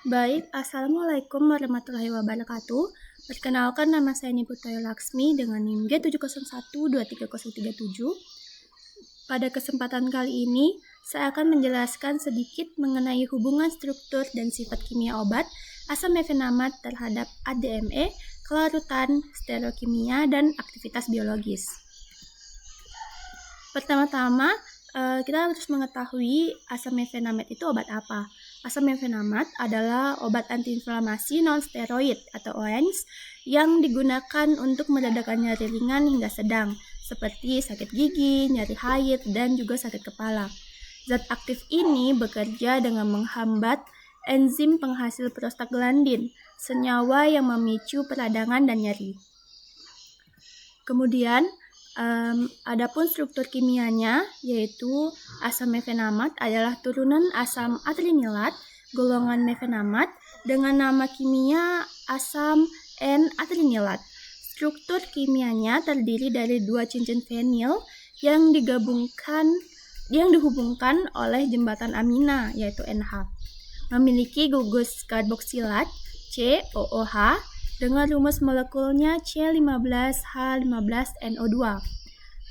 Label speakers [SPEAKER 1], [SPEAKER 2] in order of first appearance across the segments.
[SPEAKER 1] Baik, Assalamualaikum warahmatullahi wabarakatuh. Perkenalkan, nama saya Niputoyo Laksmi dengan NIM G701-23037. Pada kesempatan kali ini, saya akan menjelaskan sedikit mengenai hubungan struktur dan sifat kimia obat asam mefenamat terhadap ADME, kelarutan, stereokimia, dan aktivitas biologis. Pertama-tama, kita harus mengetahui asam mefenamat itu obat apa. Asam mefenamat adalah obat antiinflamasi non-steroid atau OANS yang digunakan untuk meredakan nyeri ringan hingga sedang, seperti sakit gigi, nyeri haid, dan juga sakit kepala. Zat aktif ini bekerja dengan menghambat enzim penghasil prostaglandin, senyawa yang memicu peradangan dan nyeri. Kemudian, adapun struktur kimianya, yaitu asam mefenamat adalah turunan asam atrinilat golongan mefenamat dengan nama kimia asam N-atrinilat. Struktur kimianya terdiri dari dua cincin fenil yang dihubungkan oleh jembatan amina, yaitu NH. Memiliki gugus karboksilat COOH dengan rumus molekulnya C15H15NO2.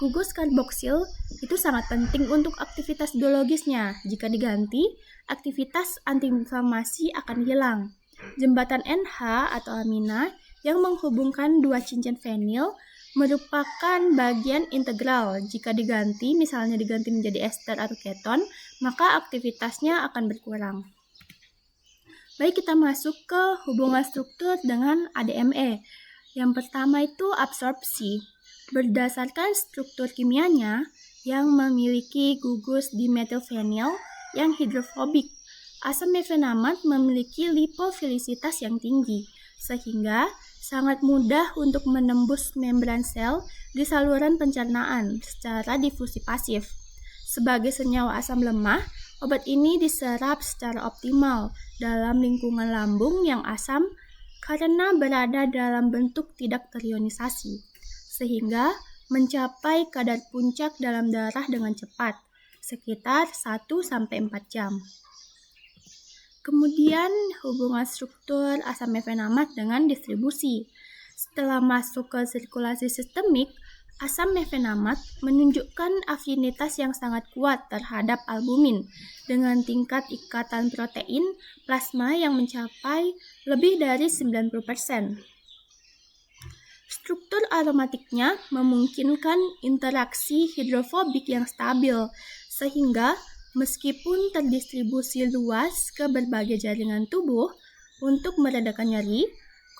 [SPEAKER 1] Gugus karboksil itu sangat penting untuk aktivitas biologisnya. Jika diganti, aktivitas antiinflamasi akan hilang. Jembatan NH atau amina yang menghubungkan dua cincin fenil merupakan bagian integral. Jika diganti, misalnya diganti menjadi ester atau keton, maka aktivitasnya akan berkurang. Baik, kita masuk ke hubungan struktur dengan ADME. Yang pertama itu absorpsi. Berdasarkan struktur kimianya yang memiliki gugus dimetilfenil yang hidrofobik, asam mefenamat memiliki lipofilisitas yang tinggi, sehingga sangat mudah untuk menembus membran sel di saluran pencernaan secara difusi pasif. Sebagai senyawa asam lemah, obat ini diserap secara optimal dalam lingkungan lambung yang asam karena berada dalam bentuk tidak terionisasi, sehingga mencapai kadar puncak dalam darah dengan cepat, sekitar 1-4 jam. Kemudian hubungan struktur asam mefenamat dengan distribusi. Setelah masuk ke sirkulasi sistemik, asam mefenamat menunjukkan afinitas yang sangat kuat terhadap albumin dengan tingkat ikatan protein plasma yang mencapai lebih dari 90%. Struktur aromatiknya memungkinkan interaksi hidrofobik yang stabil, sehingga meskipun terdistribusi luas ke berbagai jaringan tubuh untuk meredakan nyeri,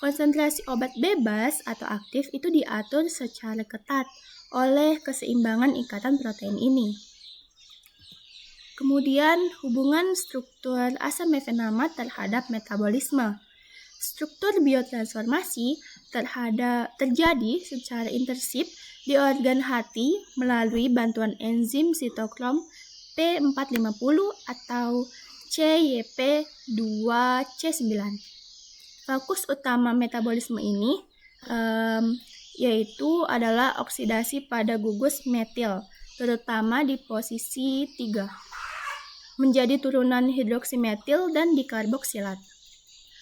[SPEAKER 1] konsentrasi obat bebas atau aktif itu diatur secara ketat oleh keseimbangan ikatan protein ini. Kemudian, hubungan struktur asam mefenamat terhadap metabolisme. Struktur biotransformasi terjadi secara intensif di organ hati melalui bantuan enzim sitokrom P450 atau CYP2C9. Fokus utama metabolisme ini yaitu adalah oksidasi pada gugus metil, terutama di posisi 3, menjadi turunan hidroksimetil dan dikarboksilat,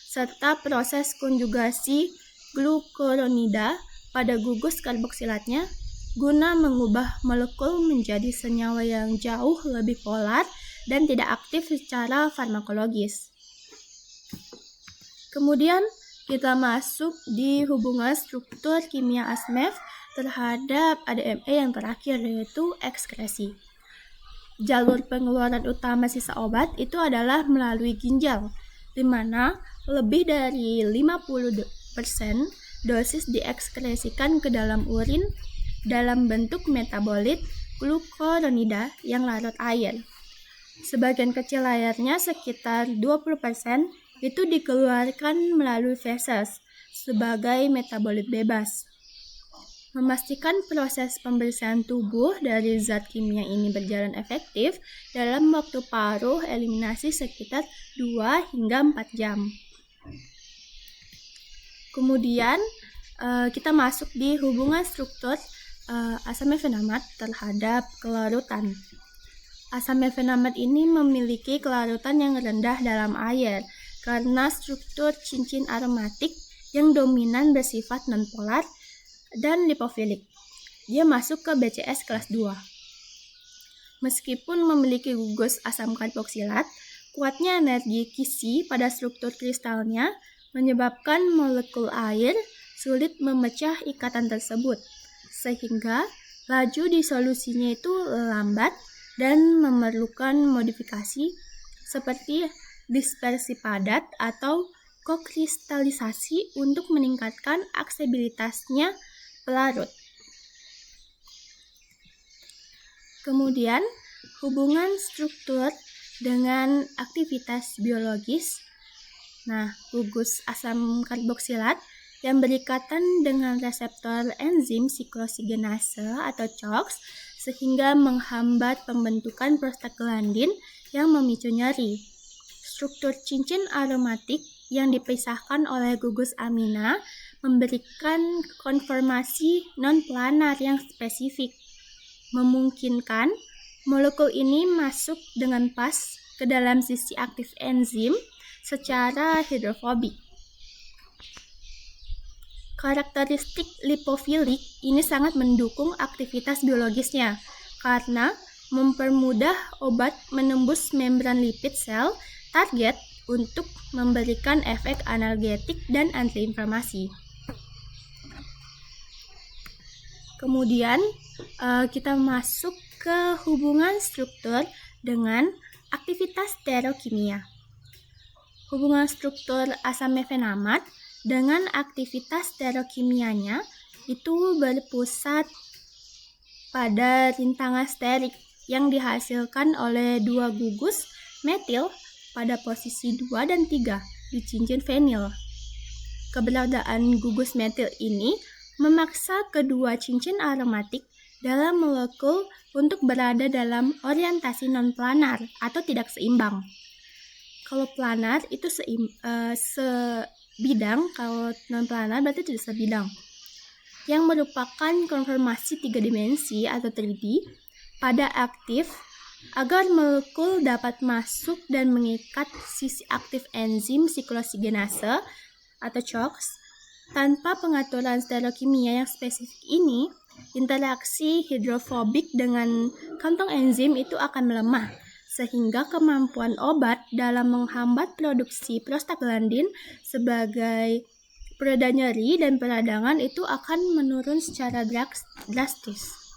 [SPEAKER 1] serta proses konjugasi glukuronida pada gugus karboksilatnya guna mengubah molekul menjadi senyawa yang jauh lebih polar dan tidak aktif secara farmakologis. Kemudian kita masuk di hubungan struktur kimia ASMEF terhadap ADME yang terakhir, yaitu ekskresi. Jalur pengeluaran utama sisa obat itu adalah melalui ginjal, di mana lebih dari 50% dosis diekskresikan ke dalam urin dalam bentuk metabolit glukuronida yang larut air. Sebagian kecil layarnya, sekitar 20%, itu dikeluarkan melalui feses sebagai metabolit bebas. Memastikan proses pembersihan tubuh dari zat kimia ini berjalan efektif dalam waktu paruh eliminasi sekitar 2-4 jam. Kemudian kita masuk di hubungan struktur asam mefenamat terhadap kelarutan. Asam mefenamat ini memiliki kelarutan yang rendah dalam air karena struktur cincin aromatik yang dominan bersifat nonpolar dan lipofilik. Dia masuk ke BCS kelas 2. Meskipun memiliki gugus asam karboksilat, kuatnya energi Kisi pada struktur kristalnya menyebabkan molekul air sulit memecah ikatan tersebut, sehingga laju disolusinya itu lambat dan memerlukan modifikasi seperti dispersi padat atau kokristalisasi untuk meningkatkan aksesibilitasnya pelarut. Kemudian, hubungan struktur dengan aktivitas biologis. Nah, gugus asam karboksilat yang berikatan dengan reseptor enzim siklosigenase atau CHOX sehingga menghambat pembentukan prostaglandin yang memicu nyeri. Struktur cincin aromatik yang dipisahkan oleh gugus amina memberikan konformasi non-planar yang spesifik, memungkinkan molekul ini masuk dengan pas ke dalam sisi aktif enzim secara hidrofobik. Karakteristik lipofilik ini sangat mendukung aktivitas biologisnya karena mempermudah obat menembus membran lipid sel target untuk memberikan efek analgetik dan antiinflamasi. Kemudian kita masuk ke hubungan struktur dengan aktivitas stereokimia. Hubungan struktur asam mefenamat dengan aktivitas stereokimianya itu berpusat pada rintangan sterik yang dihasilkan oleh dua gugus metil pada posisi 2 dan 3 di cincin fenil. Keberadaan gugus metil ini memaksa kedua cincin aromatik dalam molekul untuk berada dalam orientasi non-planar atau tidak seimbang. Kalau planar itu sebidang, kalau non-planar berarti tidak sebidang. Yang merupakan konformasi 3 dimensi atau 3D pada aktif agar molekul dapat masuk dan mengikat sisi aktif enzim siklosigenase atau CHOX. Tanpa pengaturan stereokimia yang spesifik ini, interaksi hidrofobik dengan kantong enzim itu akan melemah, sehingga kemampuan obat dalam menghambat produksi prostaglandin sebagai pereda nyeri dan peradangan itu akan menurun secara drastis.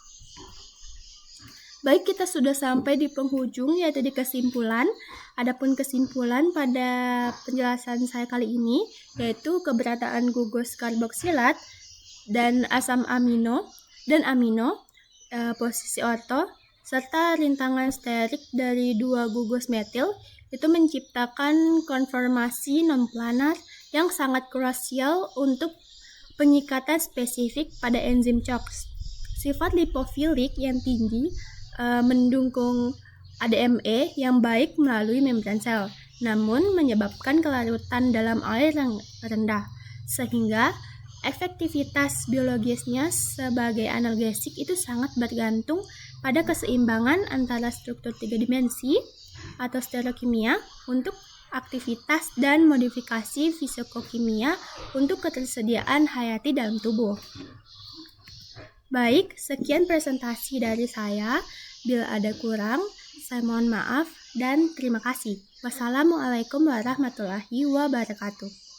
[SPEAKER 1] Baik, kita sudah sampai di penghujung, yaitu di kesimpulan. Adapun kesimpulan pada penjelasan saya kali ini, yaitu keberadaan gugus karboksilat dan asam amino posisi orto, serta rintangan sterik dari dua gugus metil itu menciptakan konformasi non-planar yang sangat krusial untuk penyikatan spesifik pada enzim CHOX. Sifat lipofilik yang tinggi mendukung ADME yang baik melalui membran sel, namun menyebabkan kelarutan dalam air yang rendah, sehingga efektivitas biologisnya sebagai analgesik itu sangat bergantung pada keseimbangan antara struktur 3 dimensi atau stereokimia untuk aktivitas dan modifikasi fisikokimia untuk ketersediaan hayati dalam tubuh. Baik, sekian presentasi dari saya. Bila ada kurang, saya mohon maaf dan terima kasih. Wassalamualaikum warahmatullahi wabarakatuh.